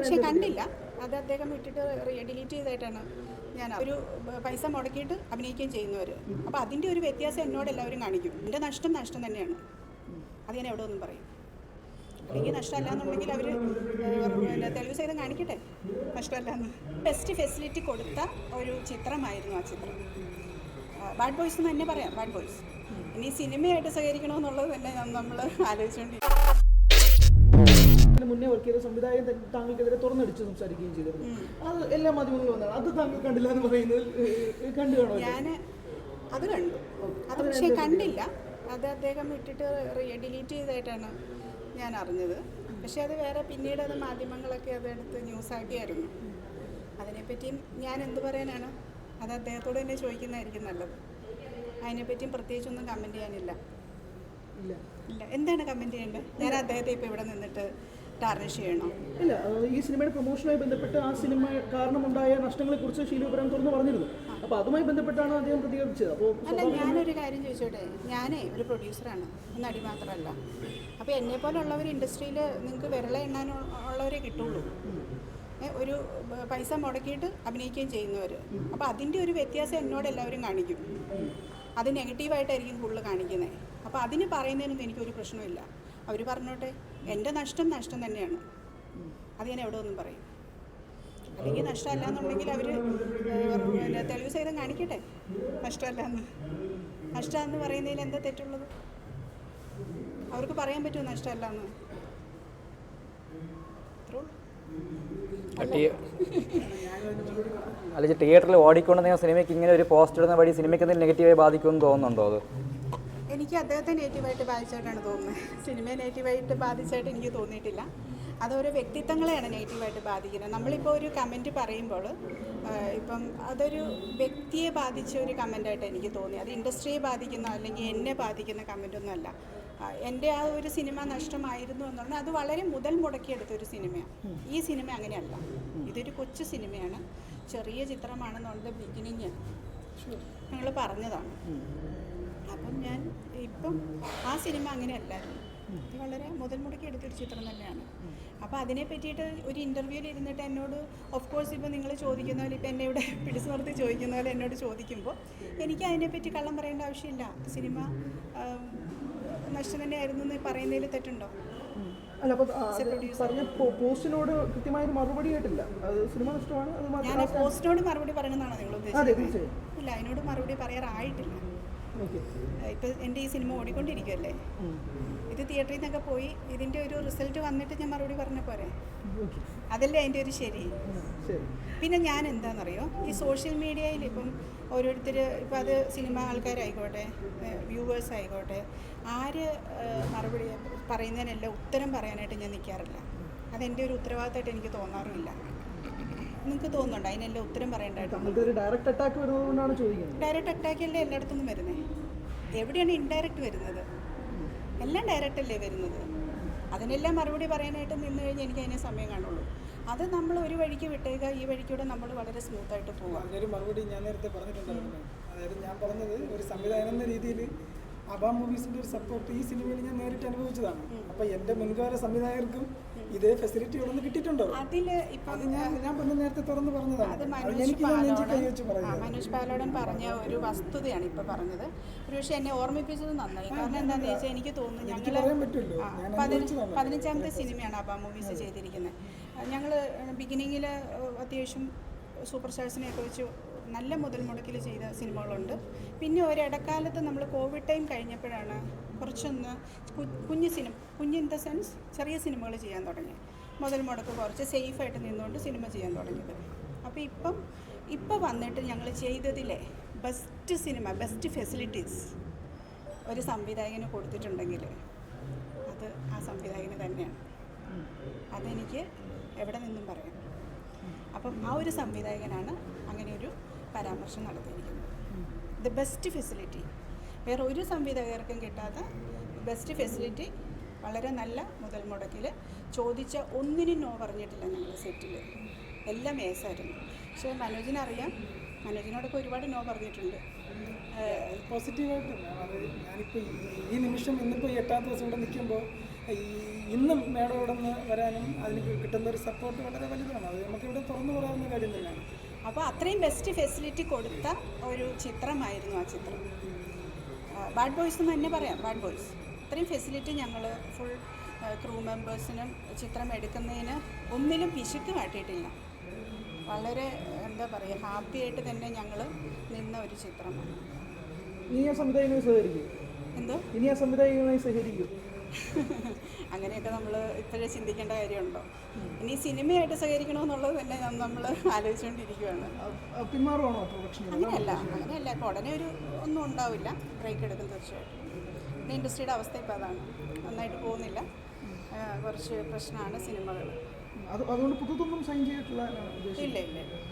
പക്ഷേ കണ്ടില്ല. അത് അദ്ദേഹം ഇട്ടിട്ട് ഡിലീറ്റ് ചെയ്തായിട്ടാണ് ഞാൻ ഒരു പൈസ മുടക്കിയിട്ട് അഭിനയിക്കുകയും ചെയ്യുന്നവർ. അപ്പോൾ അതിൻ്റെ ഒരു വ്യത്യാസം എന്നോട് എല്ലാവരും കാണിക്കും. എൻ്റെ നഷ്ടം തന്നെയാണ്. അത് ഞാൻ എവിടെ ഒന്നും പറയും. അല്ലെങ്കിൽ നഷ്ടമല്ല എന്നുണ്ടെങ്കിൽ അവർ തെളിവ് സഹിതം കാണിക്കട്ടെ നഷ്ടമല്ല എന്ന്. ബെസ്റ്റ് ഫെസിലിറ്റി കൊടുത്ത ഒരു ചിത്രമായിരുന്നു ആ ചിത്രം. ബാഡ് ബോയ്സ് എന്ന് തന്നെ പറയാം. ബാഡ് ബോയ്സ് ഇനി സിനിമയായിട്ട് സഹകരിക്കണമെന്നുള്ളത് തന്നെ നമ്മൾ ആലോചിച്ചുകൊണ്ടിരിക്കും. മുന്നേ വർക്ക് ചെയ്ത സംവിധായകൻ താങ്കൾക്കെതിരെ തുറന്നടിച്ച് സംസാരിക്കുകയും ചെയ്തിരുന്നു. അത് എല്ലാ മാധ്യമങ്ങളും വന്നതാണ്. അത് താങ്കൾ കണ്ടില്ല എന്ന് പറയുന്നത് കണ്ടു കാണോ? ഞാൻ അത് കണ്ടു. അത് പക്ഷേ കണ്ടില്ല. അത് അദ്ദേഹം ഇട്ടിട്ട് ഡിലീറ്റ് ചെയ്തായിട്ടാണ് ഞാൻ അറിഞ്ഞത്. പക്ഷേ അത് വേറെ പിന്നീട് അത് മാധ്യമങ്ങളൊക്കെ അതെടുത്ത് ന്യൂസാക്കിയായിരുന്നു. അതിനെപ്പറ്റിയും ഞാൻ എന്ത് പറയാനാണ്? അത് അദ്ദേഹത്തോട് തന്നെ ചോദിക്കുന്നതായിരിക്കും നല്ലത്. അതിനെപ്പറ്റിയും പ്രത്യേകിച്ചൊന്നും കമൻറ്റ് ചെയ്യാനില്ല. ഇല്ല, എന്താണ് കമൻറ്റ് ചെയ്യേണ്ടത്? ഞാൻ അദ്ദേഹത്തെ ഇപ്പോൾ ഇവിടെ നിന്നിട്ട് ടാർണിഷ് ചെയ്യണോ? ഇല്ല, ഈ സിനിമയുടെ പ്രൊമോഷനുമായി ബന്ധപ്പെട്ട് ആ സിനിമ കാരണമുണ്ടായ നഷ്ടങ്ങളെക്കുറിച്ച് ഷീല ഇബ്രാഹിം തുറന്ന് പറഞ്ഞിരുന്നു. അപ്പോൾ അതുമായി ബന്ധപ്പെട്ടാണ് അദ്ദേഹം പ്രതികരിച്ചത്. അപ്പോൾ അല്ല, ഞാനൊരു കാര്യം ചോദിച്ചോട്ടെ. ഞാനേ ഒരു പ്രൊഡ്യൂസറാണ്, നടി മാത്രമല്ല. അപ്പോൾ എന്നെപ്പോലുള്ളവർ ഇൻഡസ്ട്രിയിൽ നിങ്ങൾക്ക് വിരള എണ്ണാനുള്ളവരെ കിട്ടുള്ളൂ. ഒരു പൈസ മുടക്കിയിട്ട് അഭിനയിക്കുകയും ചെയ്യുന്നവർ. അപ്പോൾ അതിൻ്റെ ഒരു വ്യത്യാസം എന്നോട് എല്ലാവരും കാണിക്കും. അത് നെഗറ്റീവായിട്ടായിരിക്കും കൂടുതൽ കാണിക്കുന്നത്. അപ്പോൾ അതിന് പറയുന്നതിനൊന്നും എനിക്കൊരു പ്രശ്നമില്ല. അവർ പറഞ്ഞോട്ടെ. എൻ്റെ നഷ്ടം തന്നെയാണ്. അത് ഞാൻ എവിടെ ഒന്നും പറയും. അല്ലെങ്കിൽ നഷ്ടമല്ല എന്നുണ്ടെങ്കിൽ അവർ തെളിവ് സഹിതം കാണിക്കട്ടെ നഷ്ടമല്ല എന്ന്. നഷ്ടമെന്ന് പറയുന്നതിൽ എന്താ തെറ്റുള്ളത്? അവർക്ക് പറയാൻ പറ്റുമോ നഷ്ടമല്ല എന്ന്? അല്ല, തിയേറ്ററിൽ ഓടിക്കൊണ്ടെങ്കിൽ സിനിമയ്ക്ക് ഇങ്ങനെ ഒരു പോസ്റ്റ് ഇടുന്ന വഴി സിനിമയ്ക്ക് എന്തെങ്കിലും നെഗറ്റീവായി ബാധിക്കുമെന്ന് തോന്നുന്നുണ്ടോ? അത് എനിക്ക് അദ്ദേഹത്തെ നെഗറ്റീവായിട്ട് ബാധിച്ചായിട്ടാണ് തോന്നുന്നത്. സിനിമയെ നെഗറ്റീവായിട്ട് ബാധിച്ചായിട്ട് എനിക്ക് തോന്നിയിട്ടില്ല. അതൊരു വ്യക്തിത്വങ്ങളെയാണ് നെഗറ്റീവായിട്ട് ബാധിക്കുന്നത്. നമ്മളിപ്പോൾ ഒരു കമൻറ്റ് പറയുമ്പോൾ ഇപ്പം അതൊരു വ്യക്തിയെ ബാധിച്ച ഒരു കമൻറ്റായിട്ട് എനിക്ക് തോന്നി. അത് ഇൻഡസ്ട്രിയെ ബാധിക്കുന്ന അല്ലെങ്കിൽ എന്നെ ബാധിക്കുന്ന കമൻറ്റൊന്നുമല്ല. എൻ്റെ ആ ഒരു സിനിമ നഷ്ടമായിരുന്നു എന്ന് പറഞ്ഞാൽ അത് വളരെ മുതൽ മുടക്കിയെടുത്തൊരു സിനിമയാണ്. ഈ സിനിമ അങ്ങനെയല്ല. ഇതൊരു കൊച്ചു സിനിമയാണ്, ചെറിയ ചിത്രമാണെന്നുള്ളത് ബിഗിനിങ് ഞങ്ങൾ പറഞ്ഞതാണ്. അപ്പം ഞാൻ ഇപ്പം ആ സിനിമ അങ്ങനെയല്ലായിരുന്നു. ഇത് വളരെ മുതൽ മുടക്കി എടുത്തൊരു ചിത്രം തന്നെയാണ്. അപ്പോൾ അതിനെ പറ്റിയിട്ട് ഒരു ഇൻ്റർവ്യൂവിൽ ഇരുന്നിട്ട് എന്നോട് ഓഫ് കോഴ്സ് ഇപ്പോൾ നിങ്ങൾ ചോദിക്കുന്ന പോലെ ഇപ്പോൾ എന്നെ ഇവിടെ പിടിച്ചു നിർത്തി ചോദിക്കുന്ന പോലെ എന്നോട് ചോദിക്കുമ്പോൾ എനിക്ക് അതിനെപ്പറ്റി കള്ളം പറയേണ്ട ആവശ്യമില്ല. സിനിമ നഷ്ടം തന്നെയായിരുന്നു എന്ന് പറയുന്നതിൽ തെറ്റുണ്ടോ? അല്ല, അപ്പോൾ പറഞ്ഞ പോസ്റ്റിനോട് കൃത്യമായൊരു മറുപടി ആയിട്ടില്ല. അത് സിനിമ നഷ്ടമാണ്. ഞാൻ ആ പോസ്റ്റിനോട് മറുപടി പറയണമെന്നാണോ നിങ്ങൾ ഉദ്ദേശിച്ചത്? ഇല്ല, അതിനോട് മറുപടി പറയാറായിട്ടില്ല. ഇപ്പം എൻ്റെ ഈ സിനിമ ഓടിക്കൊണ്ടിരിക്കുമല്ലേ. ഇത് തിയേറ്ററിൽ നിന്നൊക്കെ പോയി ഇതിൻ്റെ ഒരു റിസൾട്ട് വന്നിട്ട് ഞാൻ മറുപടി പറഞ്ഞ പോരെ? അതല്ലേ അതിൻ്റെ ഒരു ശരി. പിന്നെ ഞാൻ എന്താണെന്നറിയോ, ഈ സോഷ്യൽ മീഡിയയിൽ ഇപ്പം ഓരോരുത്തർ ഇപ്പം അത് സിനിമ ആൾക്കാരായിക്കോട്ടെ, വ്യൂവേഴ്സ് ആയിക്കോട്ടെ, ആര് മറുപടി പറയുന്നതിനെല്ലാം ഉത്തരം പറയാനായിട്ട് ഞാൻ നിൽക്കാറില്ല. അതെൻ്റെ ഒരു ഉത്തരവാദിത്തമായിട്ട് എനിക്ക് തോന്നാറുമില്ല. നിങ്ങൾക്ക് തോന്നുന്നുണ്ടോ അതിനെല്ലാം ഉത്തരം പറയേണ്ടതായിട്ട്? ഡയറക്റ്റ് അറ്റാക്ക് വരുന്നതുകൊണ്ടാണ് ചോദിക്കുന്നത്. ഡയറക്റ്റ് അറ്റാക്കല്ലേ എല്ലായിടത്തുനിന്നും വരുന്നത്. എവിടെയാണ് ഇൻഡയറക്റ്റ് വരുന്നത്? എല്ലാം ഡയറക്റ്റ് അല്ലേ വരുന്നത്. അതിനെല്ലാം മറുപടി പറയാനായിട്ട് നിന്ന് കഴിഞ്ഞാൽ എനിക്ക് അതിനെ സമയം കാണുള്ളൂ. അത് നമ്മൾ ഒരു വഴിക്ക് വിട്ടേക്കുക, ഈ വഴിക്കൂടെ നമ്മൾ വളരെ സ്മൂത്തായിട്ട് പോവുക. അതിനൊരു മറുപടി ഞാൻ നേരത്തെ പറഞ്ഞിട്ടുണ്ടായിരുന്നു. അതായത് ഞാൻ പറഞ്ഞത് ഒരു സംവിധായകൻ എന്ന രീതിയിൽ അബാ മൂവീസിൻ്റെ ഒരു സപ്പോർട്ട് ഈ സിനിമയിൽ ഞാൻ നേരിട്ട് അനുഭവിച്ചതാണ്. അപ്പോൾ എൻ്റെ മുൻകാല സംവിധായകർക്കും ഇതേ ഫെസിലിറ്റികളൊന്ന് കിട്ടിയിട്ടുണ്ടോ? അത് ഞാൻ നേരത്തെ തുറന്ന് പറഞ്ഞതാണ്. അത് മനോജ് പാലോടൻ പറഞ്ഞ ഒരു വസ്തുതയാണ് ഇപ്പോൾ പറഞ്ഞത്. ഒരു പക്ഷേ എന്നെ ഓർമ്മിപ്പിച്ചത് നന്നായി. കാരണം എന്താണെന്ന് വെച്ചാൽ എനിക്ക് തോന്നുന്നു ഞങ്ങൾ 15ാമത്തെ സിനിമയാണ് അബാ മൂവീസ് ചെയ്തിരിക്കുന്നത്. ഞങ്ങൾ ബിഗിനിങ്ങിൽ അത്യാവശ്യം സൂപ്പർ സ്റ്റാർസിനെയൊക്കെ വെച്ച് നല്ല മുതൽ മുടക്കിൽ ചെയ്ത സിനിമകളുണ്ട്. പിന്നെ ഒരിടക്കാലത്ത് നമ്മൾ കോവിഡ് ടൈം കഴിഞ്ഞപ്പോഴാണ് കുറച്ചൊന്ന് കുഞ്ഞ് ഇൻ ദ സെൻസ് ചെറിയ സിനിമകൾ ചെയ്യാൻ തുടങ്ങി. മുതൽ മുടക്ക് കുറച്ച് സേഫായിട്ട് നിന്നുകൊണ്ട് സിനിമ ചെയ്യാൻ തുടങ്ങിയത്. അപ്പോൾ ഇപ്പം വന്നിട്ട് ഞങ്ങൾ ചെയ്തതിലെ ബെസ്റ്റ് സിനിമ, ബെസ്റ്റ് ഫെസിലിറ്റീസ് ഒരു സംവിധായകന് കൊടുത്തിട്ടുണ്ടെങ്കിൽ അത് ആ സംവിധായകന് തന്നെയാണ്. അതെനിക്ക് എവിടെ നിന്നും പറയാം. അപ്പം ആ ഒരു സംവിധായകനാണ് അങ്ങനെയൊരു പരാമർശം നടത്തിയിരിക്കുന്നത്. ദ ബെസ്റ്റ് ഫെസിലിറ്റി വേറെ ഒരു സംവിധായകർക്കും കിട്ടാത്ത ബെസ്റ്റ് ഫെസിലിറ്റി, വളരെ നല്ല മുതൽ മുടക്കിൽ ചോദിച്ച ഒന്നിനും നോ പറഞ്ഞിട്ടില്ല. ഞങ്ങൾ സെറ്റിൽ എല്ലാം ഏസായിരുന്നു. പക്ഷേ മനോജിനറിയാം, മനോജിനോടൊക്കെ ഒരുപാട് നോ പറഞ്ഞിട്ടുണ്ട്. പോസിറ്റീവായിട്ടുണ്ട്. അത് ഞാനിപ്പോൾ ഈ നിമിഷം ഇന്നിപ്പോൾ 8ാമത്തെ ദിവസം ഇവിടെ നിൽക്കുമ്പോൾ ഇന്നും മേഡം ഇവിടെ നിന്ന് വരാനും അതിന് കിട്ടുന്ന ഒരു സപ്പോർട്ട് വളരെ വലുതാണ്. അത് നമുക്കിവിടെ തുറന്നു പറയാവുന്ന കാര്യം തന്നെയാണ്. അപ്പോൾ അത്രയും ബെസ്റ്റ് ഫെസിലിറ്റി കൊടുത്ത ഒരു ചിത്രമായിരുന്നു ആ ചിത്രം. ബാഡ് ബോയ്സ് എന്ന് തന്നെ പറയാം. ബാഡ് ബോയ്സ് അത്രയും ഫെസിലിറ്റി ഞങ്ങൾ ഫുൾ ക്രൂ മെമ്പേഴ്സിനും ചിത്രം എടുക്കുന്നതിന് ഒന്നിലും പിശുക്ക് കാട്ടിയിട്ടില്ല. വളരെ എന്താ പറയുക, ഹാപ്പി ആയിട്ട് തന്നെ ഞങ്ങൾ നിന്ന ഒരു ചിത്രമാണ്. ഇനി ആ സംവിധായകമായി സഹകരിക്കും? എന്തോ ഇനി ആ സംവിധായകമായി സഹകരിക്കും? അങ്ങനെയൊക്കെ നമ്മൾ ഇപ്പോഴേ ചിന്തിക്കേണ്ട കാര്യമുണ്ടോ? ഇനി സിനിമയായിട്ട് സഹകരിക്കണമെന്നുള്ളത് തന്നെ നമ്മൾ ആലോചിച്ചുകൊണ്ടിരിക്കുകയാണ്. പിന്മാറുവാണോ പ്രൊഡക്ഷൻ? അങ്ങനെയല്ല ഇപ്പോൾ ഉടനെ ഒന്നും ഉണ്ടാവില്ല. ബ്രേക്ക് എടുക്കും തീർച്ചയായിട്ടും. പിന്നെ ഇൻഡസ്ട്രിയുടെ അവസ്ഥ ഇപ്പോൾ അതാണ്, നന്നായിട്ട് പോകുന്നില്ല. കുറച്ച് പ്രശ്നമാണ് സിനിമകൾ. അതുകൊണ്ട് പുതുതൊന്നും സൈൻ ചെയ്തിട്ടുള്ള ഇല്ല